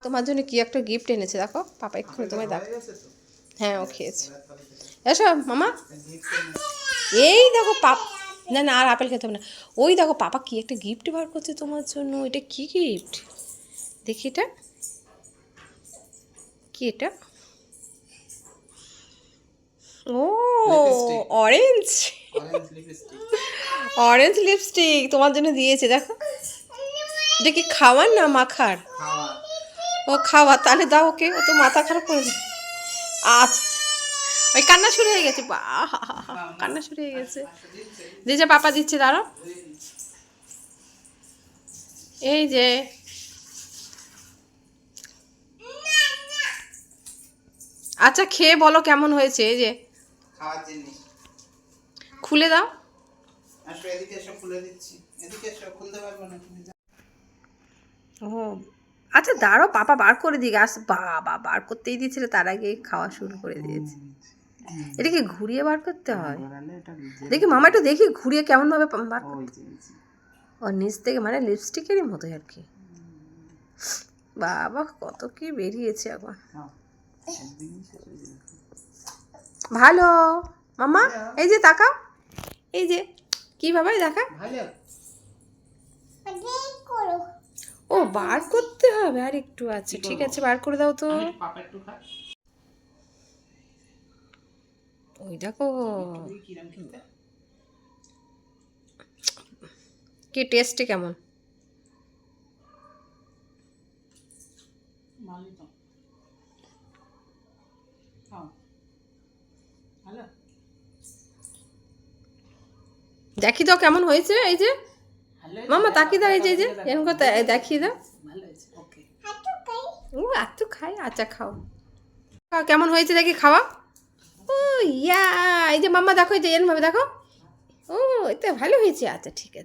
তোমার জন্য কি একটা গিফট এনেছে দেখো, পাপা এক্ষুনি তোমায় দেখো। হ্যাঁ, ও খেয়েছে। এসো মামা, এই দেখো পাপ, না না আর আপেল খেতে হবে না। ওই দেখো পাপা কি একটা গিফট বার করছে তোমার জন্য। এটা কি গিফট দেখি, এটা কি? এটা ও অরেঞ্জ, অরেঞ্জ লিপস্টিক তোমার জন্য দিয়েছে দেখো। এটা কি খাওয়ার না মাখার? ও খাওয়া, তাহলে দাও ওকে, ও তো মাথা খারাপ করে দিচ্ছে। আচ্ছা, ওই কান্না শুরু হয়ে গেছে, কান্না শুরু হয়ে গেছে। দিয়েছে পাপা দিচ্ছে, দাঁড়াও। এই যে আচ্ছা খেয়ে বলো কেমন হয়েছে। এই যে খাওয়ার জিনিস, খুলে দাও। আসো এদিকে এসো, খুলে দিচ্ছি। এদিকে এসো, খুলতে পারবো না তুমি। ও আচ্ছা দাঁড়াও, পাপা বার করে দিই। আস বাবা, বার করতেই দিয়েছিল, তার আগে খাওয়া শুরু করে দিয়েছে। এটা কি ঘুরিয়ে বার করতে হয়? দেখি মামা একটু দেখি ঘুরিয়ে কেমন ভাবে বার করতে। ও নিচ থেকে, মানে লিপস্টিকেরই মতোই আর কি। বাবা কত কি বেরিয়েছে এখন। ভালো মামা, এই যে তাকাও, এই যে কি বাবাই দেখা। ও বার করতে হবে আর একটু, আচ্ছা ঠিক আছে বার করে দাও তো। ওই দেখো কি টেস্টে কেমন। দেখি দাও কেমন হয়েছে। এই যে মামা তাকিয়ে দাও, এই যে এই যে এরকম কথা দেখিয়ে দাও। ও এত খাই, আচ্ছা খাও, খাও কেমন হয়েছে দেখি খাওয়া। ও ইয়া, এই যে মাম্মা দেখো, এই যে এরকম ভাবে দেখো। ও এটা ভালো হয়েছে, আচ্ছা ঠিক আছে।